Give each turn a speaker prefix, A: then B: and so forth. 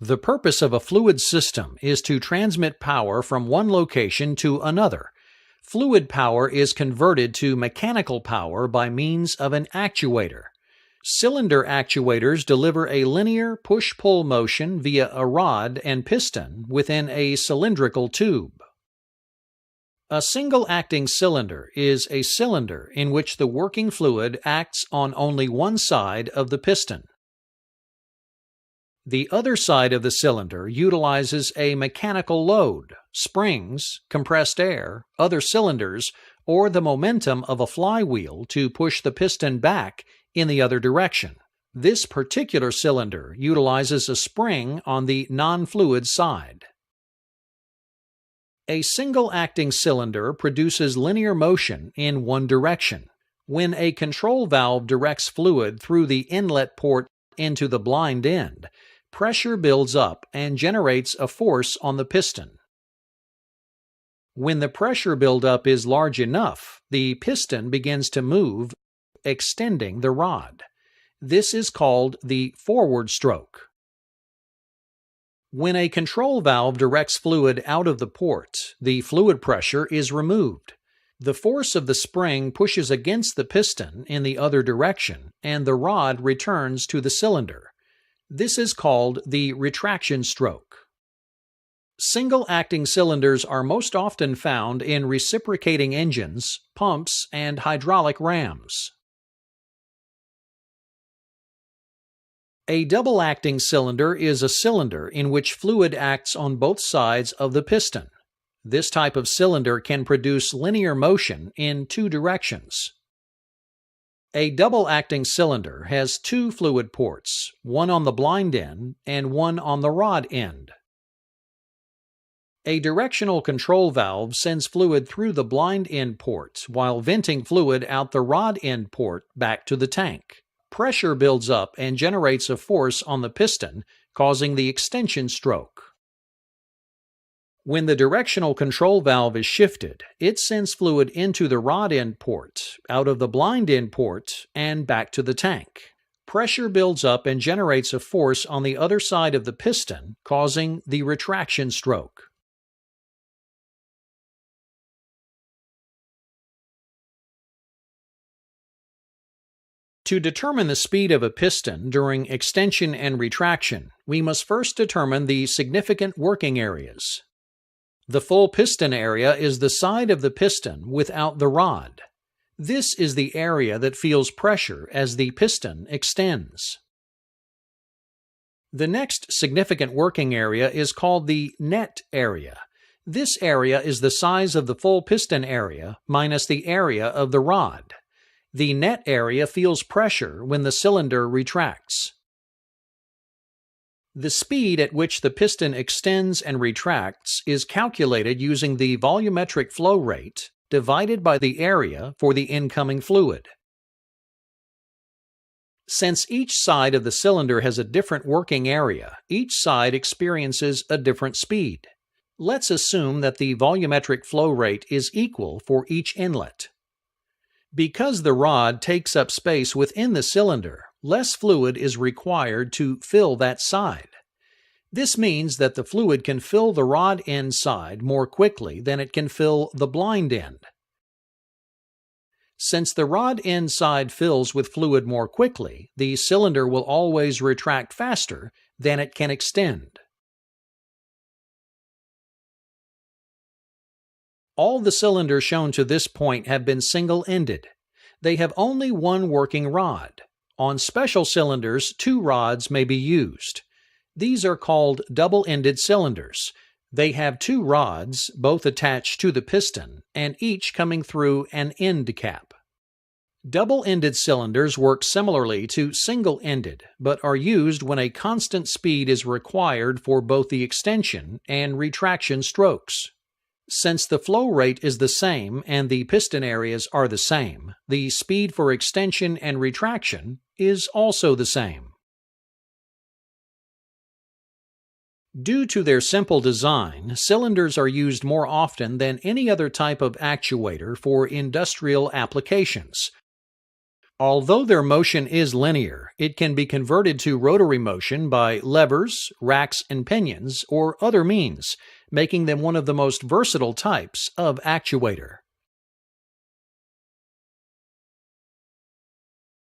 A: The purpose of a fluid system is to transmit power from one location to another. Fluid power is converted to mechanical power by means of an actuator. Cylinder actuators deliver a linear push-pull motion via a rod and piston within a cylindrical tube. A single-acting cylinder is a cylinder in which the working fluid acts on only one side of the piston. The other side of the cylinder utilizes a mechanical load, springs, compressed air, other cylinders, or the momentum of a flywheel to push the piston back in the other direction. This particular cylinder utilizes a spring on the non-fluid side. A single-acting cylinder produces linear motion in one direction. When a control valve directs fluid through the inlet port into the blind end, pressure builds up and generates a force on the piston. When the pressure buildup is large enough, the piston begins to move, extending the rod. This is called the forward stroke. When a control valve directs fluid out of the port, the fluid pressure is removed. The force of the spring pushes against the piston in the other direction, and the rod returns to the cylinder. This is called the retraction stroke. Single-acting cylinders are most often found in reciprocating engines, pumps, and hydraulic rams. A double-acting cylinder is a cylinder in which fluid acts on both sides of the piston. This type of cylinder can produce linear motion in two directions. A double-acting cylinder has two fluid ports, one on the blind end and one on the rod end. A directional control valve sends fluid through the blind end port while venting fluid out the rod end port back to the tank. Pressure builds up and generates a force on the piston, causing the extension stroke. When the directional control valve is shifted, it sends fluid into the rod end port, out of the blind end port, and back to the tank. Pressure builds up and generates a force on the other side of the piston, causing the retraction stroke. To determine the speed of a piston during extension and retraction, we must first determine the significant working areas. The full piston area is the side of the piston without the rod. This is the area that feels pressure as the piston extends. The next significant working area is called the net area. This area is the size of the full piston area minus the area of the rod. The net area feels pressure when the cylinder retracts. The speed at which the piston extends and retracts is calculated using the volumetric flow rate divided by the area for the incoming fluid. Since each side of the cylinder has a different working area, each side experiences a different speed. Let's assume that the volumetric flow rate is equal for each inlet. Because the rod takes up space within the cylinder, less fluid is required to fill that side. This means that the fluid can fill the rod end side more quickly than it can fill the blind end. Since the rod end side fills with fluid more quickly, the cylinder will always retract faster than it can extend. All the cylinders shown to this point have been single-ended. They have only one working rod. On special cylinders, two rods may be used. These are called double-ended cylinders. They have two rods, both attached to the piston, and each coming through an end cap. Double-ended cylinders work similarly to single-ended, but are used when a constant speed is required for both the extension and retraction strokes. Since the flow rate is the same and the piston areas are the same, the speed for extension and retraction is also the same. Due to their simple design, cylinders are used more often than any other type of actuator for industrial applications. Although their motion is linear, it can be converted to rotary motion by levers, racks, and pinions, or other means, making them one of the most versatile types of actuator.